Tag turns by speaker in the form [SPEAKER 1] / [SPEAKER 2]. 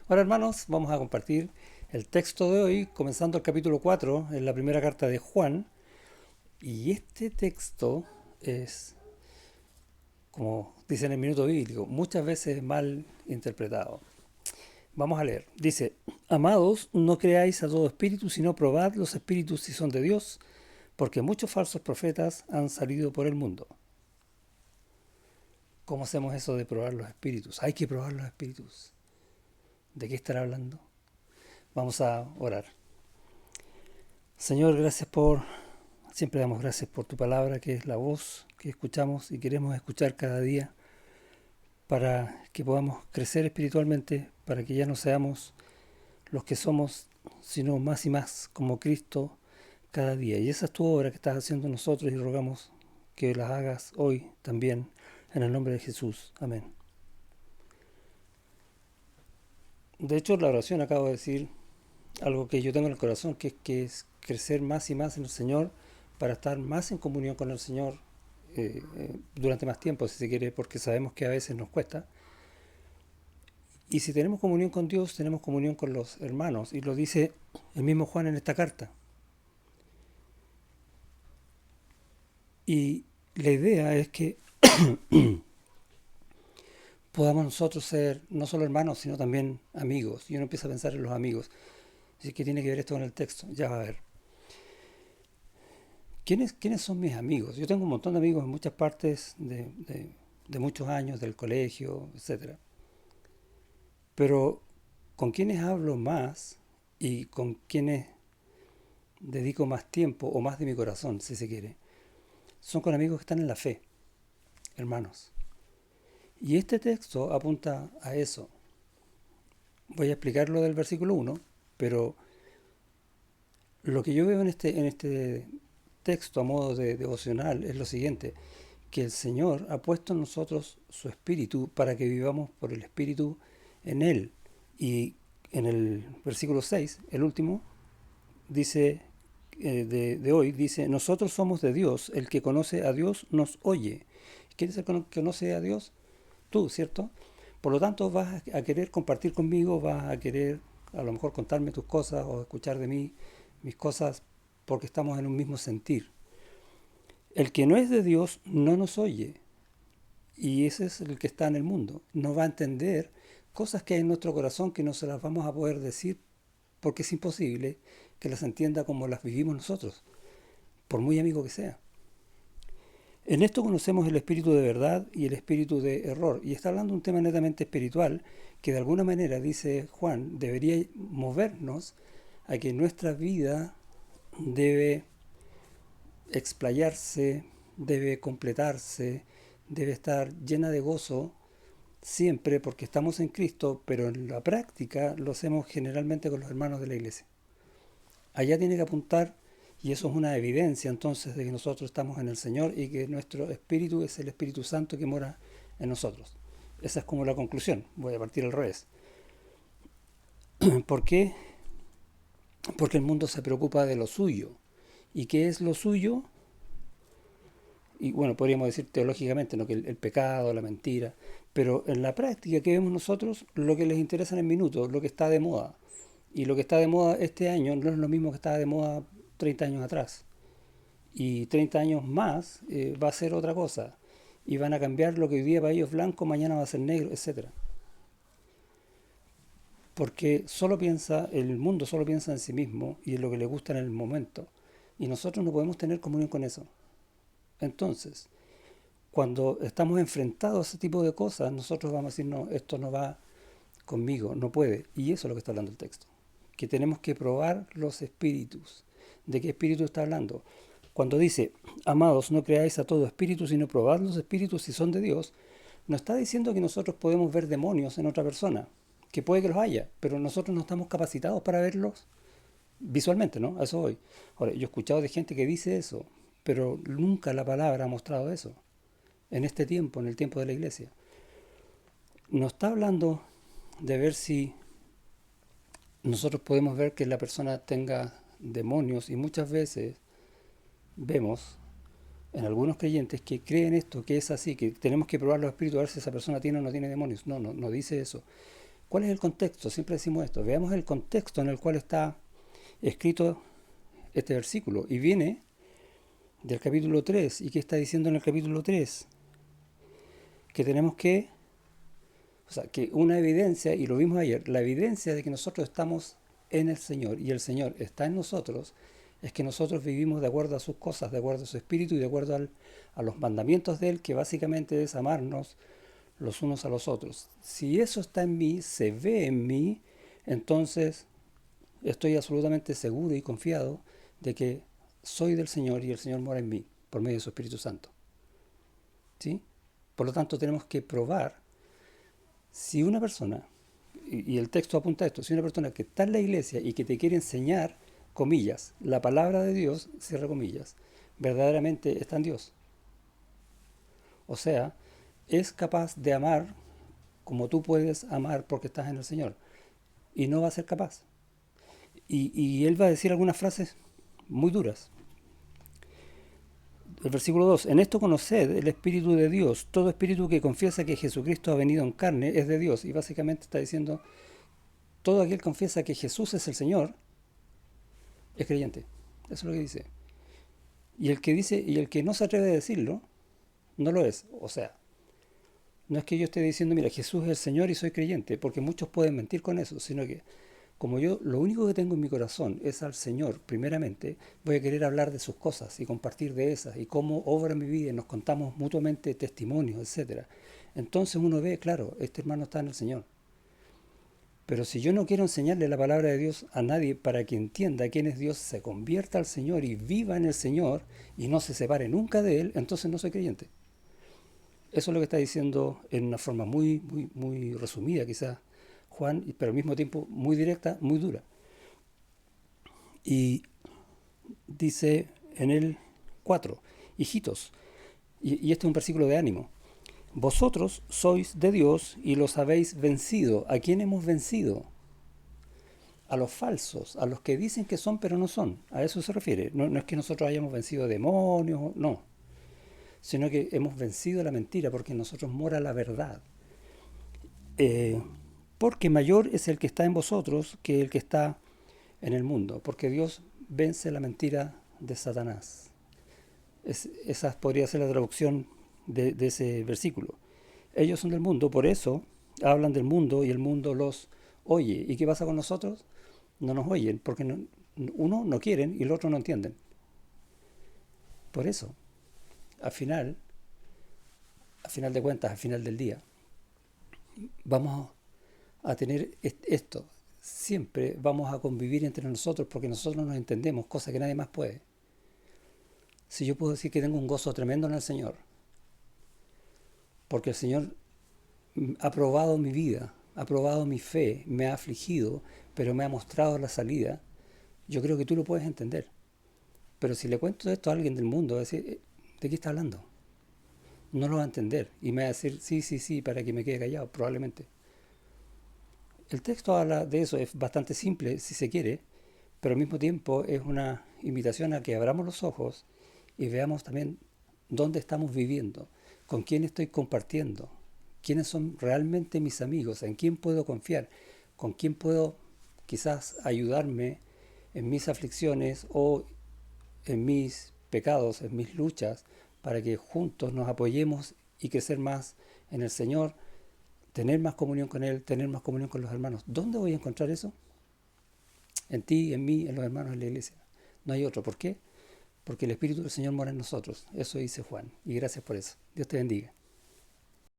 [SPEAKER 1] Ahora, hermanos, vamos a compartir el texto de hoy, comenzando el capítulo 4 en la primera carta de Juan. Y este texto es, como dice en el minuto bíblico, muchas veces mal interpretado. Vamos a leer. Dice, amados, no creáis a todo espíritu, sino probad los espíritus si son de Dios, porque muchos falsos profetas han salido por el mundo. ¿Cómo hacemos eso de probar los espíritus? Hay que probar los espíritus. ¿De qué estará hablando? Vamos a orar. Señor, siempre damos gracias por tu palabra, que es la voz que escuchamos y queremos escuchar cada día para que podamos crecer espiritualmente, para que ya no seamos los que somos, sino más y más como Cristo cada día. Y esa es tu obra que estás haciendo en nosotros y rogamos que las hagas hoy también, en el nombre de Jesús. Amén. De hecho, la oración acabo de decir algo que yo tengo en el corazón, que es crecer más y más en el Señor para estar más en comunión con el Señor durante más tiempo, si se quiere, porque sabemos que a veces nos cuesta. Y si tenemos comunión con Dios, tenemos comunión con los hermanos, y lo dice el mismo Juan en esta carta. Y la idea es que podamos nosotros ser no solo hermanos, sino también amigos. Y uno empieza a pensar en los amigos. Así que tiene que ver esto con el texto. Ya va a ver. ¿Quiénes son mis amigos? Yo tengo un montón de amigos en muchas partes de muchos años, del colegio, etcétera. Pero con quienes hablo más y con quienes dedico más tiempo o más de mi corazón, si se quiere, son con amigos que están en la fe, hermanos. Y este texto apunta a eso. Voy a explicar lo del versículo 1, pero lo que yo veo en este texto a modo de devocional es lo siguiente, que el Señor ha puesto en nosotros su espíritu para que vivamos por el espíritu en Él. Y en el versículo 6, el último, dice, de hoy, dice, nosotros somos de Dios, el que conoce a Dios nos oye. ¿Quién es el que conoce a Dios? Tú, ¿cierto? Por lo tanto, vas a querer compartir conmigo, vas a querer a lo mejor contarme tus cosas o escuchar de mí mis cosas porque estamos en un mismo sentir. El que no es de Dios no nos oye, y ese es el que está en el mundo. No va a entender cosas que hay en nuestro corazón que no se las vamos a poder decir porque es imposible que las entienda como las vivimos nosotros, por muy amigo que sea. En esto conocemos el espíritu de verdad y el espíritu de error. Y está hablando de un tema netamente espiritual que de alguna manera, dice Juan, debería movernos a que nuestra vida debe explayarse, debe completarse, debe estar llena de gozo siempre porque estamos en Cristo, pero en la práctica lo hacemos generalmente con los hermanos de la iglesia. Allá tiene que apuntar, y eso es una evidencia entonces de que nosotros estamos en el Señor y que nuestro espíritu es el Espíritu Santo que mora en nosotros. Esa es como la conclusión. Voy a partir al revés. ¿Por qué? Porque el mundo se preocupa de lo suyo. ¿Y qué es lo suyo? Y bueno, podríamos decir teológicamente, ¿no? Que el pecado, la mentira. Pero en la práctica, ¿qué vemos nosotros? Lo que les interesa en el minuto, lo que está de moda. Y lo que está de moda este año no es lo mismo que estaba de moda 30 años atrás. Y 30 años más va a ser otra cosa. Y van a cambiar lo que hoy día para ellos es blanco, mañana va a ser negro, etcétera. Porque el mundo solo piensa en sí mismo y en lo que le gusta en el momento. Y nosotros no podemos tener comunión con eso. Entonces, cuando estamos enfrentados a ese tipo de cosas, nosotros vamos a decir, no, esto no va conmigo, no puede. Y eso es lo que está hablando el texto. Que tenemos que probar los espíritus. ¿De qué espíritu está hablando? Cuando dice, amados, no creáis a todo espíritu, sino probad los espíritus si son de Dios, no está diciendo que nosotros podemos ver demonios en otra persona, que puede que los haya, pero nosotros no estamos capacitados para verlos visualmente, ¿no? A eso voy. Ahora, yo he escuchado de gente que dice eso, pero nunca la palabra ha mostrado eso. En este tiempo, en el tiempo de la iglesia. No está hablando de ver si nosotros podemos ver que la persona tenga demonios y muchas veces vemos en algunos creyentes que creen esto, que es así, que tenemos que probar los espíritus a ver si esa persona tiene o no tiene demonios. No dice eso. ¿Cuál es el contexto? Siempre decimos esto. Veamos el contexto en el cual está escrito este versículo. Y viene del capítulo 3. ¿Y qué está diciendo en el capítulo 3? Que tenemos que, o sea, que una evidencia, y lo vimos ayer, la evidencia de que nosotros estamos en el Señor y el Señor está en nosotros, es que nosotros vivimos de acuerdo a sus cosas, de acuerdo a su espíritu y de acuerdo a los mandamientos de Él, que básicamente es amarnos los unos a los otros. Si eso está en mí, se ve en mí, entonces estoy absolutamente seguro y confiado de que soy del Señor y el Señor mora en mí por medio de su Espíritu Santo. ¿Sí? Por lo tanto, tenemos que probar si una persona, y el texto apunta a esto, si una persona que está en la iglesia y que te quiere enseñar, comillas, la palabra de Dios, cierra comillas, verdaderamente está en Dios. O sea, es capaz de amar como tú puedes amar porque estás en el Señor. Y no va a ser capaz. Y él va a decir algunas frases muy duras. El versículo 2, en esto conoced el Espíritu de Dios. Todo espíritu que confiesa que Jesucristo ha venido en carne es de Dios. Y básicamente está diciendo, todo aquel que confiesa que Jesús es el Señor es creyente. Eso es lo que dice. Y el que no se atreve a decirlo, no lo es. O sea, no es que yo esté diciendo, mira, Jesús es el Señor y soy creyente, porque muchos pueden mentir con eso, sino que como yo lo único que tengo en mi corazón es al Señor, primeramente, voy a querer hablar de sus cosas y compartir de esas y cómo obra mi vida y nos contamos mutuamente testimonios, etcétera. Entonces uno ve, claro, este hermano está en el Señor. Pero si yo no quiero enseñarle la palabra de Dios a nadie para que entienda quién es Dios, se convierta al Señor y viva en el Señor y no se separe nunca de Él, entonces no soy creyente. Eso es lo que está diciendo en una forma muy resumida quizás Juan, pero al mismo tiempo muy directa, muy dura. Y dice en el 4, hijitos, y este es un versículo de ánimo, vosotros sois de Dios y los habéis vencido. ¿A quién hemos vencido? A los falsos, a los que dicen que son pero no son. A eso se refiere. No es que nosotros hayamos vencido demonios, no, sino que hemos vencido la mentira porque en nosotros mora la verdad. Eh, porque mayor es el que está en vosotros que el que está en el mundo, porque Dios vence la mentira de Satanás. Esa podría ser la traducción de ese versículo. Ellos son del mundo, por eso hablan del mundo y el mundo los oye. ¿Y qué pasa con nosotros? No nos oyen, porque uno no quieren y el otro no entienden. Por eso, al final de cuentas, al final del día, vamos a tener esto. Siempre vamos a convivir entre nosotros porque nosotros nos entendemos, cosa que nadie más puede. Si yo puedo decir que tengo un gozo tremendo en el Señor, porque el Señor ha probado mi vida, ha probado mi fe, me ha afligido, pero me ha mostrado la salida, yo creo que tú lo puedes entender. Pero si le cuento esto a alguien del mundo, va a decir, ¿de qué está hablando? No lo va a entender y me va a decir, sí, para que me quede callado, probablemente. El texto habla de eso, es bastante simple si se quiere, pero al mismo tiempo es una invitación a que abramos los ojos y veamos también dónde estamos viviendo, con quién estoy compartiendo, quiénes son realmente mis amigos, en quién puedo confiar, con quién puedo quizás ayudarme en mis aflicciones o en mis pecados, en mis luchas, para que juntos nos apoyemos y crecer más en el Señor, tener más comunión con Él, tener más comunión con los hermanos. ¿Dónde voy a encontrar eso? En ti, en mí, en los hermanos en la iglesia. No hay otro. ¿Por qué? Porque el Espíritu del Señor mora en nosotros. Eso dice Juan. Y gracias por eso. Dios te bendiga.